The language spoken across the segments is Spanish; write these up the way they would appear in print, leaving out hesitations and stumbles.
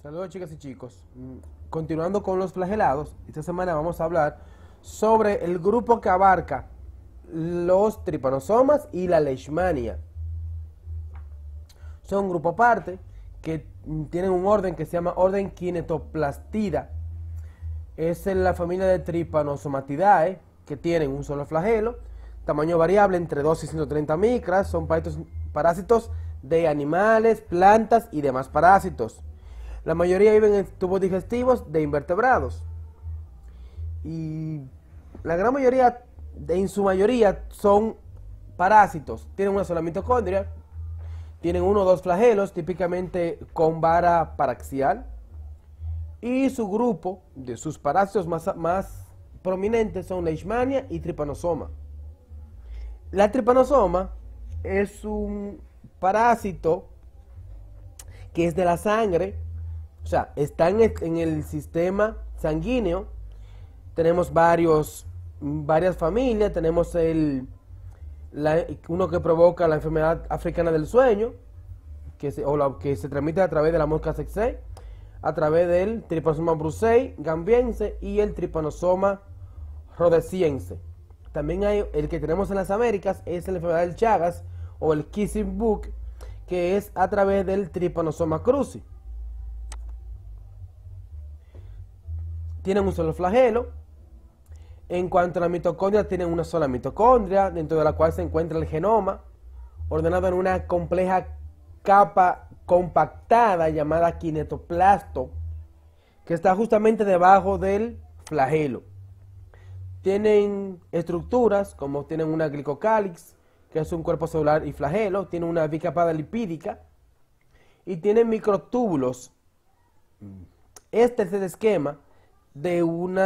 Saludos chicas y chicos. Continuando con los flagelados, esta semana vamos a hablar sobre el grupo que abarca los tripanosomas y la leishmania. Son un grupo aparte que tienen un orden que se llama orden Kinetoplastida. Es en la familia de Trypanosomatidae, que tienen un solo flagelo, tamaño variable entre 2 y 130 micras. Son parásitos de animales, plantas y demás parásitos. La mayoría viven en tubos digestivos de invertebrados. Y la gran mayoría, en su mayoría, son parásitos. Tienen una sola mitocondria. Tienen uno o dos flagelos, típicamente con vara paraxial. Y su grupo de sus parásitos más prominentes son leishmania y trypanosoma. La trypanosoma es un parásito que es de la sangre. O sea, está en el sistema sanguíneo. Tenemos varias familias. Tenemos uno que provoca la enfermedad africana del sueño, que se transmite a través de la mosca tsetse, a través del Trypanosoma brucei gambiense y el Trypanosoma rhodesiense. También hay el que tenemos en las Américas, es la enfermedad del Chagas o el kissing bug, que es a través del Trypanosoma cruzi. Tienen un solo flagelo. En cuanto a la mitocondria, tienen una sola mitocondria, dentro de la cual se encuentra el genoma, ordenado en una compleja capa compactada llamada kinetoplasto, que está justamente debajo del flagelo. Tienen estructuras como tienen una glicocálix, que es un cuerpo celular y flagelo, tienen una bicapada lipídica y tienen microtúbulos. Este es el esquema de un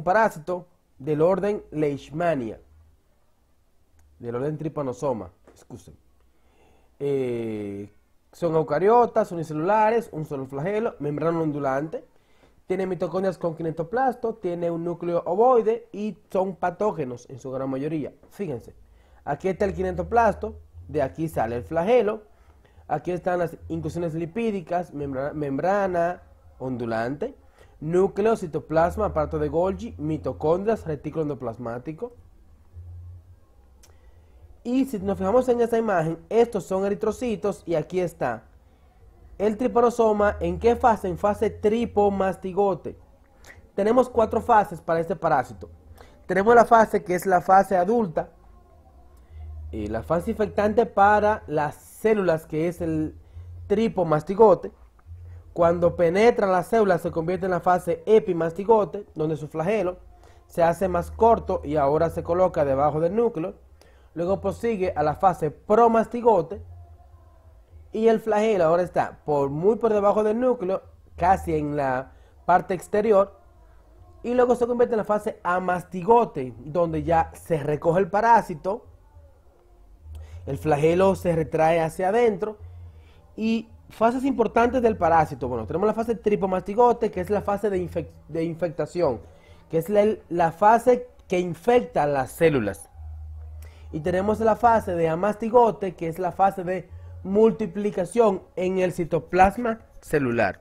parásito del orden leishmania, del orden trypanosoma, excusen. Son eucariotas, unicelulares, un solo flagelo, membrana ondulante, tiene mitocondrias con kinetoplasto, tiene un núcleo ovoide y son patógenos en su gran mayoría. Fíjense, aquí está el kinetoplasto, de aquí sale el flagelo, aquí están las inclusiones lipídicas, membrana ondulante, núcleo, citoplasma, aparato de Golgi, mitocondrias, retículo endoplasmático. Y si nos fijamos en esta imagen, estos son eritrocitos y aquí está el trypanosoma. ¿En qué fase? En fase tripomastigote. Tenemos 4 fases para este parásito. Tenemos la fase que es la fase adulta, la fase infectante para las células, que es el tripomastigote. Cuando penetran las células se convierte en la fase epimastigote, donde su flagelo se hace más corto y ahora se coloca debajo del núcleo. Luego prosigue a la fase promastigote y el flagelo ahora está muy por debajo del núcleo, casi en la parte exterior. Y luego se convierte en la fase amastigote, donde ya se recoge el parásito, el flagelo se retrae hacia adentro. Y fases importantes del parásito. Bueno, tenemos la fase tripomastigote, que es la fase de infectación, que es la fase que infecta las células. Y tenemos la fase de amastigote, que es la fase de multiplicación en el citoplasma celular.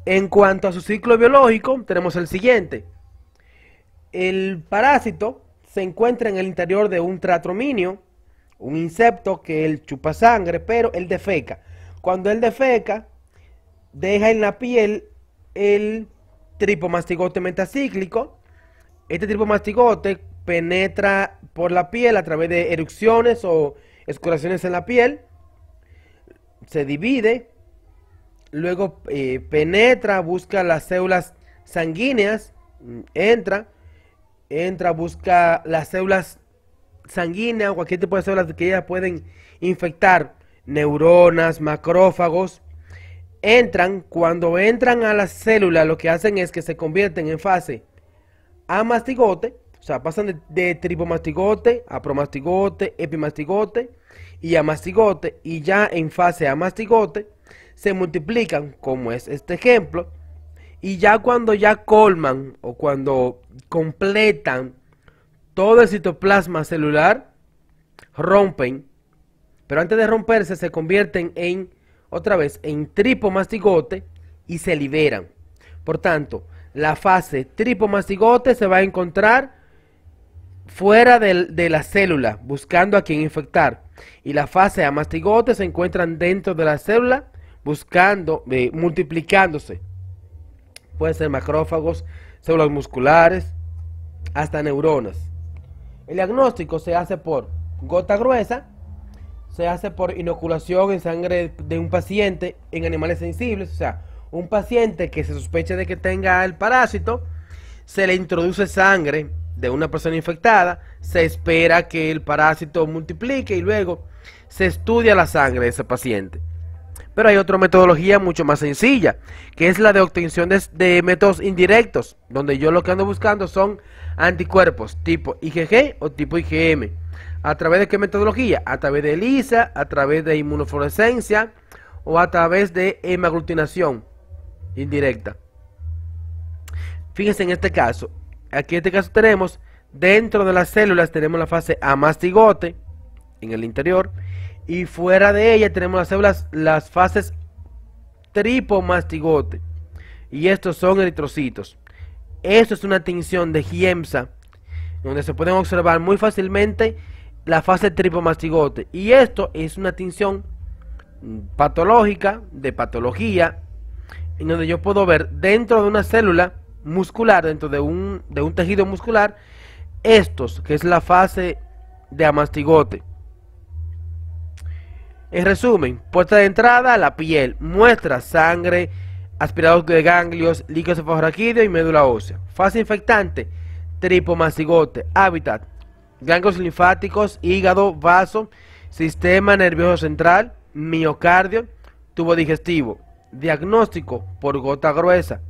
En cuanto a su ciclo biológico, tenemos el siguiente. El parásito se encuentra en el interior de un tratrominio, un insecto que él chupa sangre, pero él defeca. Cuando él defeca, deja en la piel el tripomastigote metacíclico. Este tripomastigote penetra por la piel a través de erupciones o escoriaciones en la piel, se divide, luego penetra, busca las células sanguíneas, entra, busca las células sanguínea o cualquier tipo de células que ellas pueden infectar, neuronas, macrófagos. Cuando entran a las células, lo que hacen es que se convierten en fase amastigote, o sea, pasan de tripomastigote a promastigote, epimastigote y amastigote, y ya en fase amastigote se multiplican, como es este ejemplo, y ya cuando ya colman o cuando completan todo el citoplasma celular, rompen, pero antes de romperse se convierten en otra vez en tripomastigote y se liberan. Por tanto, la fase tripomastigote se va a encontrar fuera de la célula, buscando a quien infectar. Y la fase amastigote se encuentran dentro de la célula, buscando, multiplicándose. Pueden ser macrófagos, células musculares, hasta neuronas. El diagnóstico se hace por gota gruesa, se hace por inoculación en sangre de un paciente en animales sensibles, o sea, un paciente que se sospecha de que tenga el parásito, se le introduce sangre de una persona infectada, se espera que el parásito multiplique y luego se estudia la sangre de ese paciente. Pero hay otra metodología mucho más sencilla, que es la de obtención de métodos indirectos, donde yo lo que ando buscando son anticuerpos tipo IgG o tipo IgM. ¿A través de qué metodología? A través de ELISA, a través de inmunofluorescencia o a través de hemaglutinación indirecta. Fíjense en este caso, aquí en este caso tenemos, dentro de las células tenemos la fase amastigote en el interior y fuera de ella tenemos las células, las fases tripomastigote y estos son eritrocitos. Esto es una tinción de Giemsa donde se pueden observar muy fácilmente la fase tripomastigote y esto es una tinción patológica, de patología, en donde yo puedo ver dentro de una célula muscular, dentro de un tejido muscular, estos, que es la fase de amastigote. En resumen, puerta de entrada, la piel, muestra sangre, aspirados de ganglios, líquido cefalorraquídeo y médula ósea. Fase infectante, tripomastigote, hábitat, ganglios linfáticos, hígado, vaso, sistema nervioso central, miocardio, tubo digestivo. Diagnóstico por gota gruesa.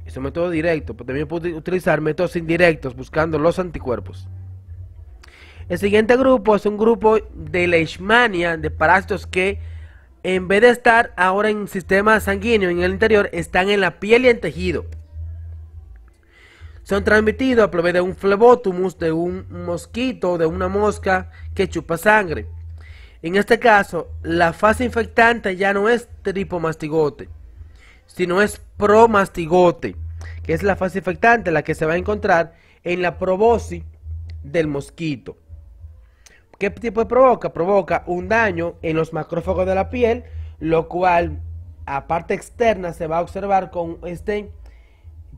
Es un método directo, pero también puedo utilizar métodos indirectos buscando los anticuerpos. El siguiente grupo es un grupo de leishmania, de parásitos que en vez de estar ahora en sistema sanguíneo en el interior, están en la piel y en tejido. Son transmitidos a través de un flebotomus, de un mosquito, de una mosca que chupa sangre. En este caso, la fase infectante ya no es tripomastigote, sino es promastigote, que es la fase infectante, la que se va a encontrar en la proboscis del mosquito. ¿Qué tipo de provoca? Provoca un daño en los macrófagos de la piel, lo cual a parte externa se va a observar con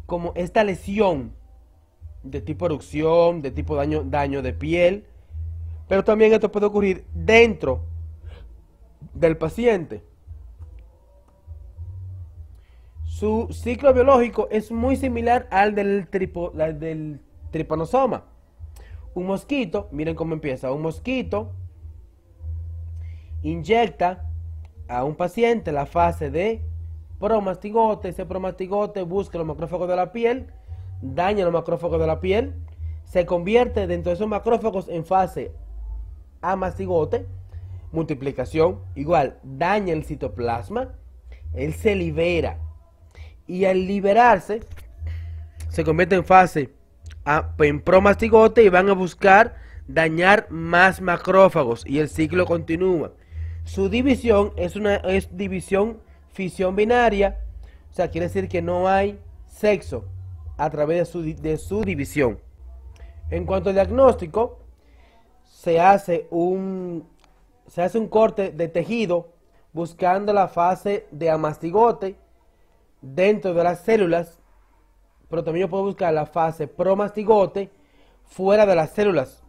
como esta lesión de tipo erupción, de tipo daño de piel. Pero también esto puede ocurrir dentro del paciente. Su ciclo biológico es muy similar al del tripanosoma. Un mosquito, miren cómo empieza. Un mosquito inyecta a un paciente la fase de promastigote. Ese promastigote busca los macrófagos de la piel, daña los macrófagos de la piel, se convierte dentro de esos macrófagos en fase amastigote, multiplicación, igual, daña el citoplasma, él se libera y al liberarse se convierte en fase en promastigote y van a buscar dañar más macrófagos y el ciclo continúa. Su división es división fisión binaria, o sea, quiere decir que no hay sexo a través de su división. En cuanto al diagnóstico, se hace un corte de tejido buscando la fase de amastigote dentro de las células, pero también yo puedo buscar la fase promastigote fuera de las células.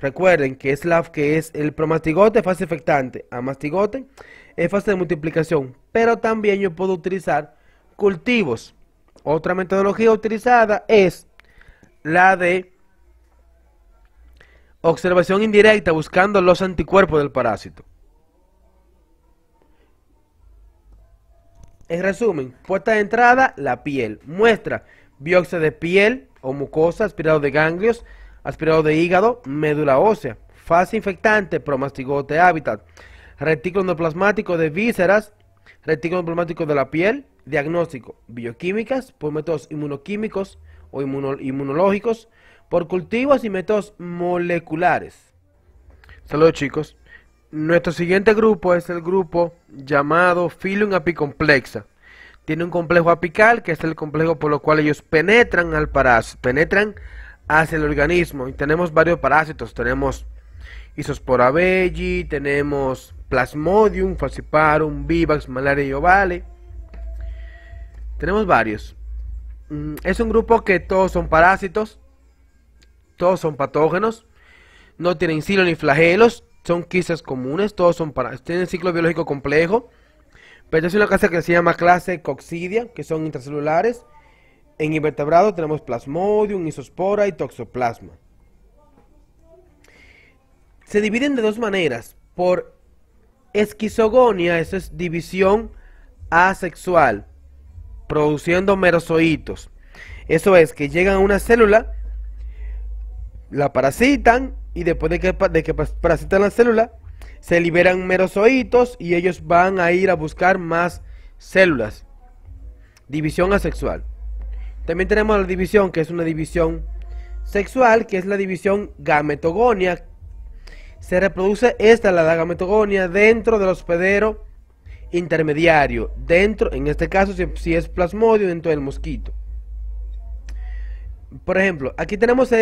Recuerden que es el promastigote fase infectante, amastigote es fase de multiplicación, pero también yo puedo utilizar cultivos. Otra metodología utilizada es la de observación indirecta buscando los anticuerpos del parásito. En resumen, puerta de entrada, la piel. Muestra biopsia de piel o mucosa, aspirado de ganglios, aspirado de hígado, médula ósea. Fase infectante, promastigote, hábitat. Retículo endoplasmático de vísceras, retículo endoplasmático de la piel. Diagnóstico, bioquímicas por métodos inmunoquímicos o inmunológicos, por cultivos y métodos moleculares. Saludos chicos. Nuestro siguiente grupo es el grupo llamado Phylum Apicomplexa. Tiene un complejo apical, que es el complejo por lo cual ellos penetran al parásito, penetran hacia el organismo. Y tenemos varios parásitos, tenemos Isospora belli, tenemos Plasmodium, Falciparum, Vivax, Malaria y Ovale. Tenemos varios. Es un grupo que todos son parásitos, todos son patógenos, no tienen cilo ni flagelos, son quistes comunes, todos son parásitos, tienen ciclo biológico complejo. Pero es una clase que se llama clase Coccidia, que son intracelulares. En invertebrados tenemos Plasmodium, Isospora y Toxoplasma. Se dividen de dos maneras, por esquizogonia, eso es división asexual, produciendo merozoitos. Eso es que llegan a una célula, la parasitan y después de que parasitan la célula, se liberan merozoitos y ellos van a ir a buscar más células. División asexual. También tenemos la división, que es una división sexual, que es la división gametogonia. Se reproduce la gametogonia dentro del hospedero intermediario, dentro, en este caso si es plasmodio, dentro del mosquito. Por ejemplo, aquí tenemos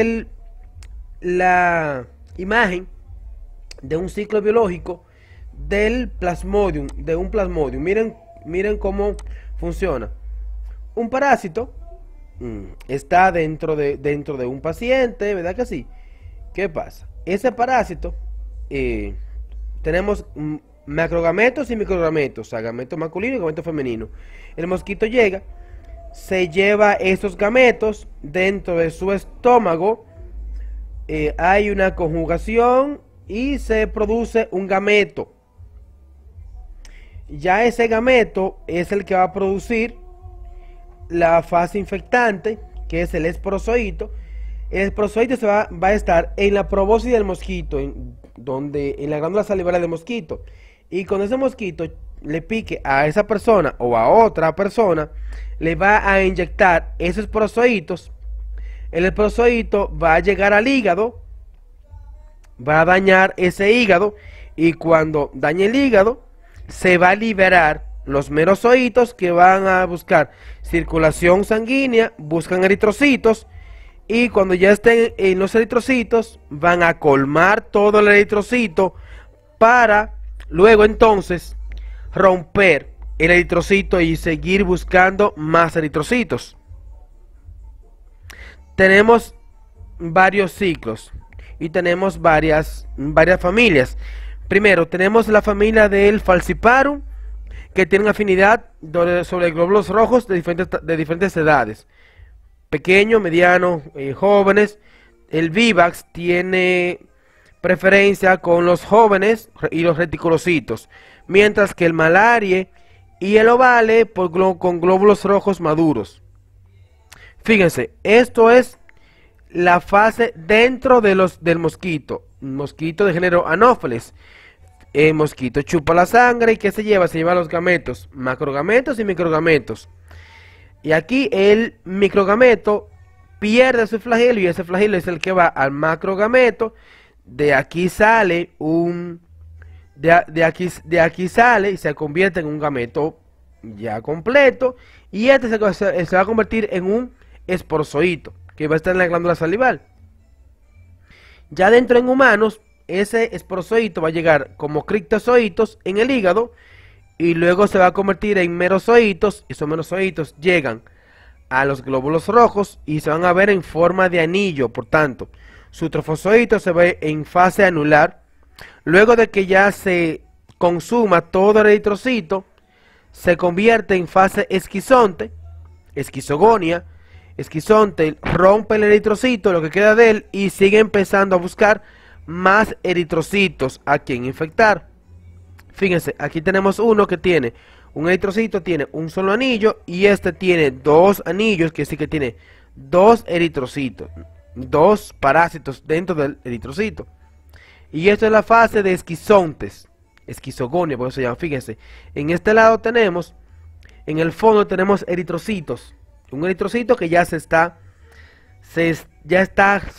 la imagen de un ciclo biológico del plasmodium, de un plasmodium. Miren cómo funciona. Un parásito está dentro de un paciente, ¿verdad que sí? ¿Qué pasa? Ese parásito, tenemos macrogametos y microgametos, o sea, gameto masculino y gameto femenino. El mosquito llega, se lleva esos gametos dentro de su estómago, hay una conjugación y se produce un gameto. Ya ese gameto es el que va a producir la fase infectante, que es el esporozoito. El esporozoito va a estar en la probóscis del mosquito, en la glándula salival del mosquito. Y cuando ese mosquito le pique a esa persona o a otra persona, le va a inyectar esos esporozoitos. El esporozoito va a llegar al hígado, va a dañar ese hígado, y cuando dañe el hígado se va a liberar los merozoitos, que van a buscar circulación sanguínea, buscan eritrocitos, y cuando ya estén en los eritrocitos van a colmar todo el eritrocito para luego entonces romper el eritrocito y seguir buscando más eritrocitos. Tenemos varios ciclos y tenemos varias familias. Primero tenemos la familia del Falciparum, que tienen afinidad sobre glóbulos rojos de diferentes edades, pequeños, medianos, jóvenes. El Vivax tiene preferencia con los jóvenes y los reticulocitos, mientras que el Malaria y el Ovale con glóbulos rojos maduros. Fíjense, esto es la fase dentro del mosquito de género Anopheles. El mosquito chupa la sangre y ¿qué se lleva? Se lleva los gametos, macrogametos y microgametos. Y aquí el microgameto pierde su flagelo, y ese flagelo es el que va al macrogameto. De aquí sale de aquí sale y se convierte en un gameto ya completo, y este se va a convertir en un esporozoito, que va a estar en la glándula salival. Ya dentro en humanos, ese esporozoito va a llegar como criptozoitos en el hígado, y luego se va a convertir en merozoitos. Esos merozoitos llegan a los glóbulos rojos y se van a ver en forma de anillo. Por tanto, su trofozoito se ve en fase anular. Luego de que ya se consuma todo el eritrocito, se convierte en fase esquizonte, esquizogonia. Esquizonte rompe el eritrocito, lo que queda de él, y sigue empezando a buscar más eritrocitos a quien infectar. Fíjense, aquí tenemos uno que tiene un eritrocito, tiene un solo anillo, y este tiene dos anillos, que sí que tiene dos eritrocitos, dos parásitos dentro del eritrocito. Y esto es la fase de esquizontes, esquizogonia, por eso se llama. Fíjense, en este lado tenemos, en el fondo tenemos eritrocitos, un eritrocito que ya está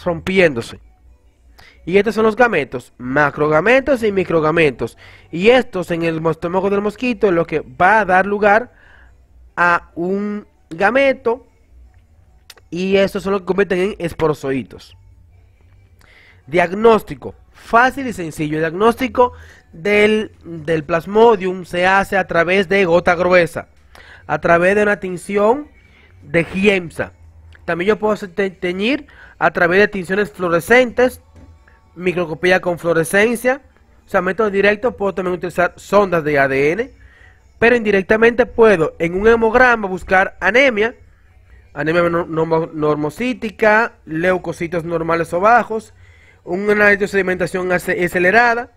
rompiéndose. Y estos son los gametos, macrogametos y microgametos. Y estos en el estómago del mosquito es lo que va a dar lugar a un gameto. Y estos son los que convierten en esporozoitos. Diagnóstico, fácil y sencillo. El diagnóstico del Plasmodium se hace a través de gota gruesa, a través de una tinción de Giemsa. También yo puedo teñir a través de tinciones fluorescentes, microscopía con fluorescencia. O sea, método directo, puedo también utilizar sondas de ADN, pero indirectamente puedo en un hemograma buscar anemia, anemia normocítica, leucocitos normales o bajos, un análisis de sedimentación acelerada,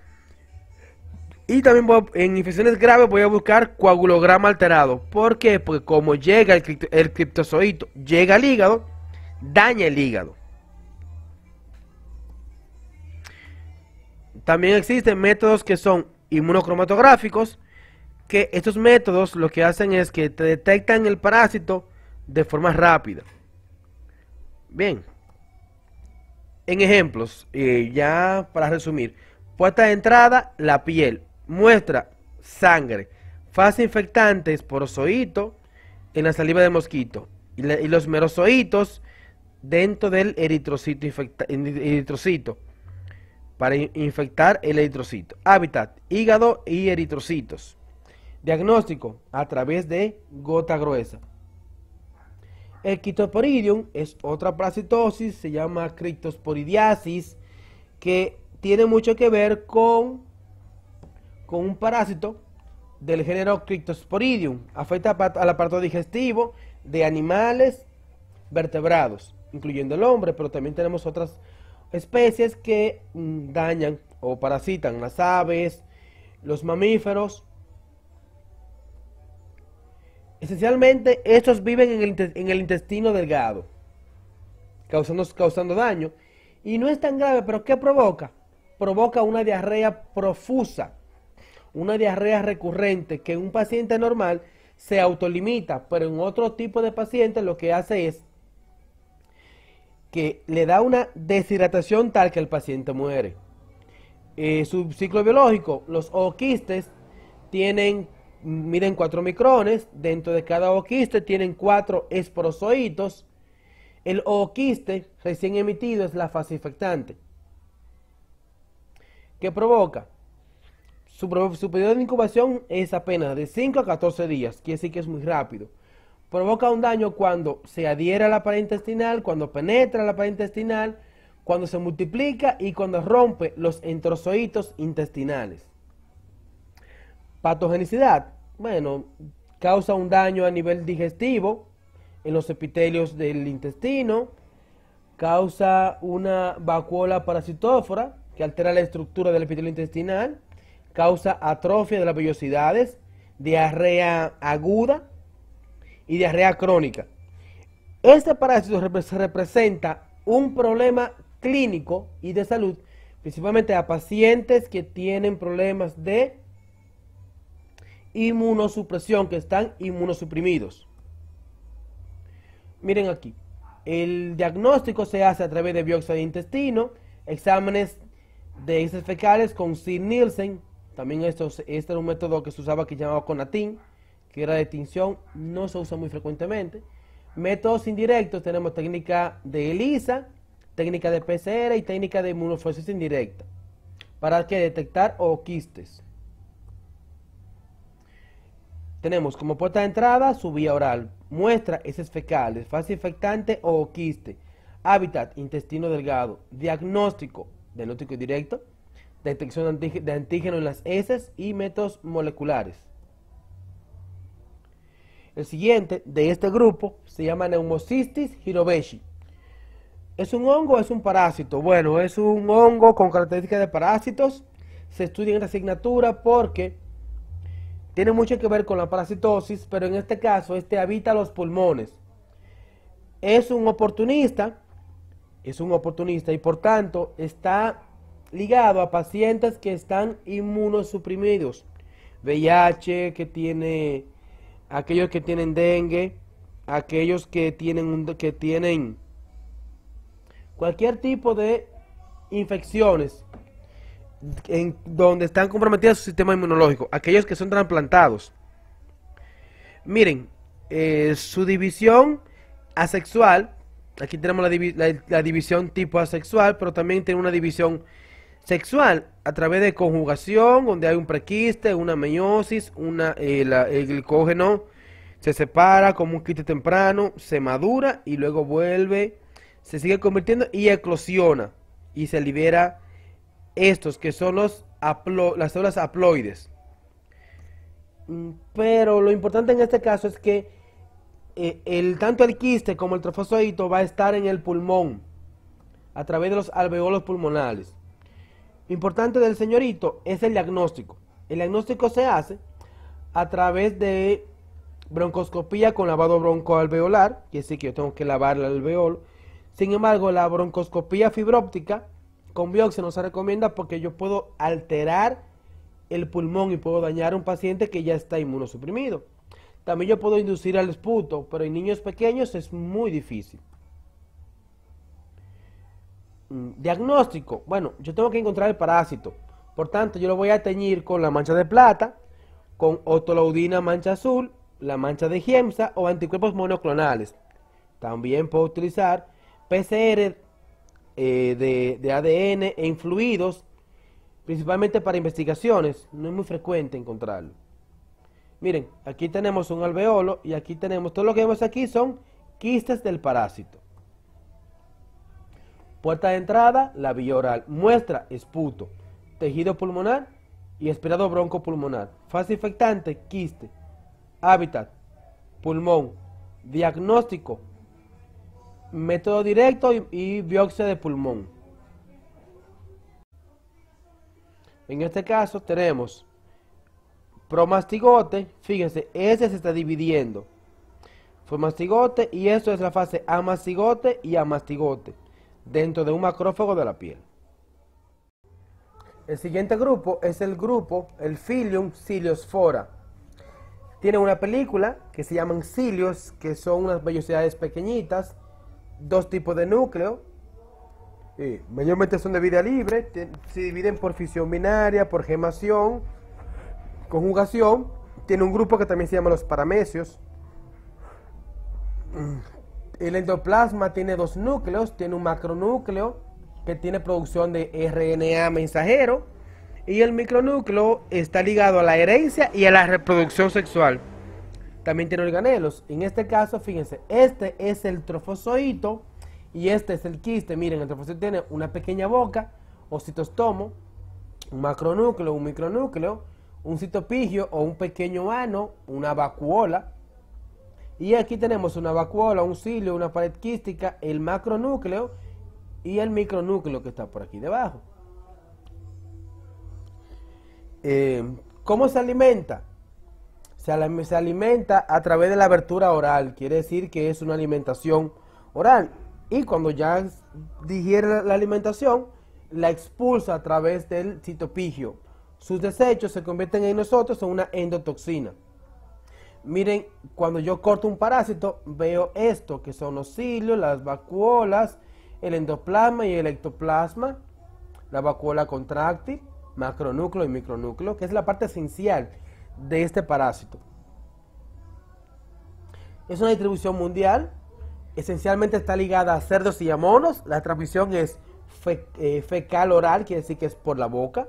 y también en infecciones graves voy a buscar coagulograma alterado. ¿Por qué? Porque como llega el criptozoito, llega al hígado, daña el hígado. También existen métodos que son inmunocromatográficos, que estos métodos lo que hacen es que te detectan el parásito de forma rápida. Bien. En ejemplos, ya para resumir, puerta de entrada, la piel, muestra, sangre, fase infectante, esporozoito en la saliva del mosquito y los merozoitos dentro del eritrocito para infectar el eritrocito. Hábitat, hígado y eritrocitos. Diagnóstico a través de gota gruesa. El Cryptosporidium es otra parasitosis, se llama criptosporidiasis, que tiene mucho que ver con un parásito del género Cryptosporidium. Afecta al aparato digestivo de animales vertebrados, incluyendo el hombre, pero también tenemos otras especies que dañan o parasitan las aves, los mamíferos. Esencialmente, estos viven en el intestino delgado, causando daño. Y no es tan grave, pero ¿qué provoca? Provoca una diarrea profusa, una diarrea recurrente que en un paciente normal se autolimita, pero en otro tipo de paciente lo que hace es que le da una deshidratación tal que el paciente muere. Su ciclo biológico, los ooquistes miden 4 micrones, dentro de cada ooquiste tienen 4 esporozoitos. El ooquiste recién emitido es la fase infectante. ¿Qué provoca? Su periodo de incubación es apenas de 5 a 14 días, quiere decir que es muy rápido. Provoca un daño cuando se adhiere a la pared intestinal, cuando penetra la pared intestinal, cuando se multiplica y cuando rompe los enterozoitos intestinales. Patogenicidad, bueno, causa un daño a nivel digestivo en los epitelios del intestino, causa una vacuola parasitófora que altera la estructura del epitelio intestinal, causa atrofia de las vellosidades, diarrea aguda y diarrea crónica. Este parásito representa un problema clínico y de salud, principalmente a pacientes que tienen problemas de inmunosupresión, que están inmunosuprimidos. Miren aquí, el diagnóstico se hace a través de biopsia de intestino, exámenes de heces fecales con Sid-Nielsen. También este era un método que se usaba que se llamaba Conatin, que era de tinción, no se usa muy frecuentemente. Métodos indirectos, tenemos técnica de ELISA, técnica de PCR y técnica de inmunofluorescencia indirecta, para que detectar ooquistes. Tenemos como puerta de entrada su vía oral, muestra heces fecales, fase infectante o ooquiste, hábitat intestino delgado, diagnóstico directo, detección de antígeno en las heces y métodos moleculares. El siguiente de este grupo se llama Pneumocystis jirovecii. ¿Es un hongo o es un parásito? Bueno, es un hongo con características de parásitos. Se estudia en la asignatura porque tiene mucho que ver con la parasitosis, pero en este caso, habita los pulmones. Es un oportunista y por tanto está ligado a pacientes que están inmunosuprimidos. VIH, aquellos que tienen dengue, aquellos que tienen cualquier tipo de infecciones en donde están comprometidas su sistema inmunológico, aquellos que son trasplantados. Miren, su división asexual, aquí tenemos la división tipo asexual, pero también tiene una división sexual a través de conjugación, donde hay un prequiste, una meiosis, el glicógeno se separa como un quiste temprano, se madura y luego vuelve, se sigue convirtiendo y eclosiona y se libera estos que son las células haploides. Pero lo importante en este caso es que tanto el quiste como el trofozoito va a estar en el pulmón a través de los alveolos pulmonares. Lo importante del señorito es el diagnóstico. El diagnóstico se hace a través de broncoscopía con lavado broncoalveolar, que sí que yo tengo que lavar el alveolo. Sin embargo, la broncoscopía fibróptica con biopsia no se recomienda porque yo puedo alterar el pulmón y puedo dañar a un paciente que ya está inmunosuprimido. También yo puedo inducir al esputo, pero en niños pequeños es muy difícil. Diagnóstico. Bueno, yo tengo que encontrar el parásito. Por tanto, yo lo voy a teñir con la mancha de plata, con otolaudina mancha azul, la mancha de Giemsa o anticuerpos monoclonales. También puedo utilizar PCR de ADN en fluidos, principalmente para investigaciones. No es muy frecuente encontrarlo. Miren, aquí tenemos un alveolo y aquí tenemos, todo lo que vemos aquí son quistes del parásito. Puerta de entrada, la vía oral. Muestra, esputo. Tejido pulmonar y aspirado broncopulmonar. Fase infectante, quiste. Hábitat, pulmón. Diagnóstico, método directo y biopsia de pulmón. En este caso tenemos promastigote. Fíjense, ese se está dividiendo. Promastigote y esto es la fase amastigote y amastigote dentro de un macrófago de la piel. El siguiente grupo es el Phylum Ciliospora. Tiene una película que se llaman cilios, que son unas vellosidades pequeñitas, dos tipos de núcleo, mayormente son de vida libre, se dividen por fisión binaria, por gemación, conjugación. Tiene un grupo que también se llama los paramecios. El endoplasma tiene dos núcleos, tiene un macronúcleo que tiene producción de RNA mensajero y el micronúcleo está ligado a la herencia y a la reproducción sexual. También tiene organelos. En este caso, fíjense, este es el trofozoito y este es el quiste. Miren, el trofozoito tiene una pequeña boca o citostomo, un macronúcleo, un micronúcleo, un citopigio o un pequeño ano, una vacuola. Y aquí tenemos una vacuola, un cilio, una pared quística, el macronúcleo y el micronúcleo que está por aquí debajo. ¿Cómo se alimenta? Se alimenta a través de la abertura oral, quiere decir que es una alimentación oral. Y cuando ya digiere la alimentación, la expulsa a través del citopigio. Sus desechos se convierten en nosotros en una endotoxina. Miren, cuando yo corto un parásito, veo esto, que son los cilios, las vacuolas, el endoplasma y el ectoplasma, la vacuola contráctil, macronúcleo y micronúcleo, que es la parte esencial de este parásito. Es una distribución mundial, esencialmente está ligada a cerdos y a monos. La transmisión es fecal oral, quiere decir que es por la boca.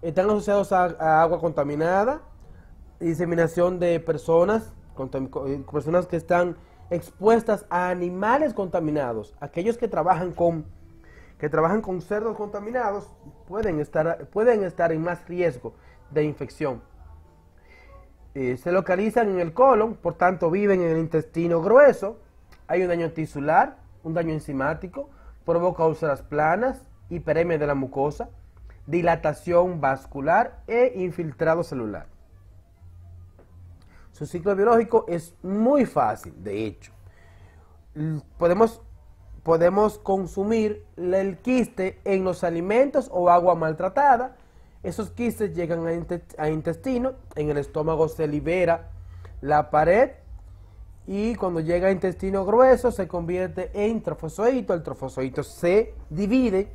Están asociados a agua contaminada, diseminación de personas que están expuestas a animales contaminados. Aquellos que trabajan con cerdos contaminados pueden estar en más riesgo de infección. Se localizan en el colon, por tanto viven en el intestino grueso. Hay un daño tisular, un daño enzimático, provoca úlceras planas, hiperemia de la mucosa, dilatación vascular e infiltrado celular. Su ciclo biológico es muy fácil, de hecho. Podemos consumir el quiste en los alimentos o agua maltratada. Esos quistes llegan a intestino, en el estómago se libera la pared y cuando llega a intestino grueso se convierte en trofozoito. El trofozoito se divide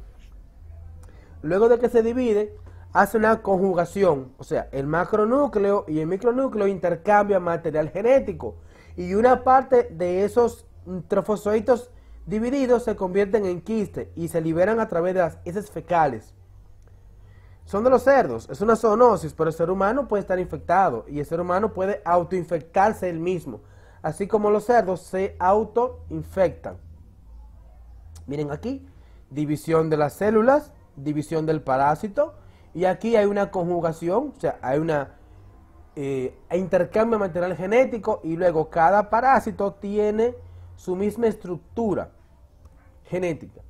Luego de que se divide, hace una conjugación, o sea, el macronúcleo y el micronúcleo intercambian material genético y una parte de esos trofosóitos divididos se convierten en quistes y se liberan a través de las heces fecales. Son de los cerdos, es una zoonosis, pero el ser humano puede estar infectado y el ser humano puede autoinfectarse él mismo, así como los cerdos se autoinfectan. Miren aquí, división de las células, división del parásito, y aquí hay una conjugación, o sea, hay una intercambio de material genético y luego cada parásito tiene su misma estructura genética.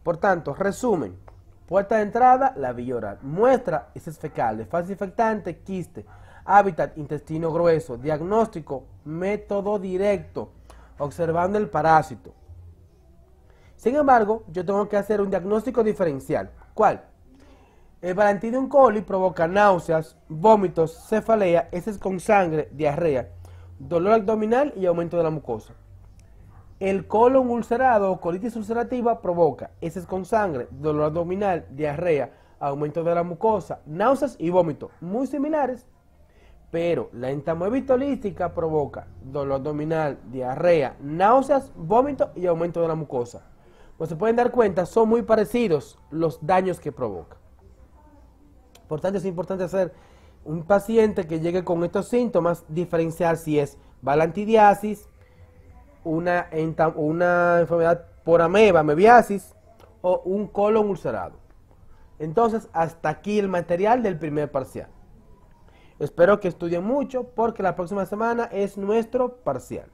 Por tanto, resumen, puerta de entrada, la vía oral, muestra heces fecales, fase infectante, quiste, hábitat, intestino grueso, diagnóstico, método directo, observando el parásito. Sin embargo, yo tengo que hacer un diagnóstico diferencial. ¿Cuál? El Balantidium coli provoca náuseas, vómitos, cefalea, heces con sangre, diarrea, dolor abdominal y aumento de la mucosa. El colon ulcerado o colitis ulcerativa provoca heces con sangre, dolor abdominal, diarrea, aumento de la mucosa, náuseas y vómitos, muy similares, pero la entamoebito holística provoca dolor abdominal, diarrea, náuseas, vómitos y aumento de la mucosa. Como se pueden dar cuenta, son muy parecidos los daños que provoca. Por tanto, es importante hacer un paciente que llegue con estos síntomas, diferenciar si es balantidiasis, una enfermedad por ameba, amebiasis o un colon ulcerado. Entonces, hasta aquí el material del primer parcial. Espero que estudien mucho porque la próxima semana es nuestro parcial.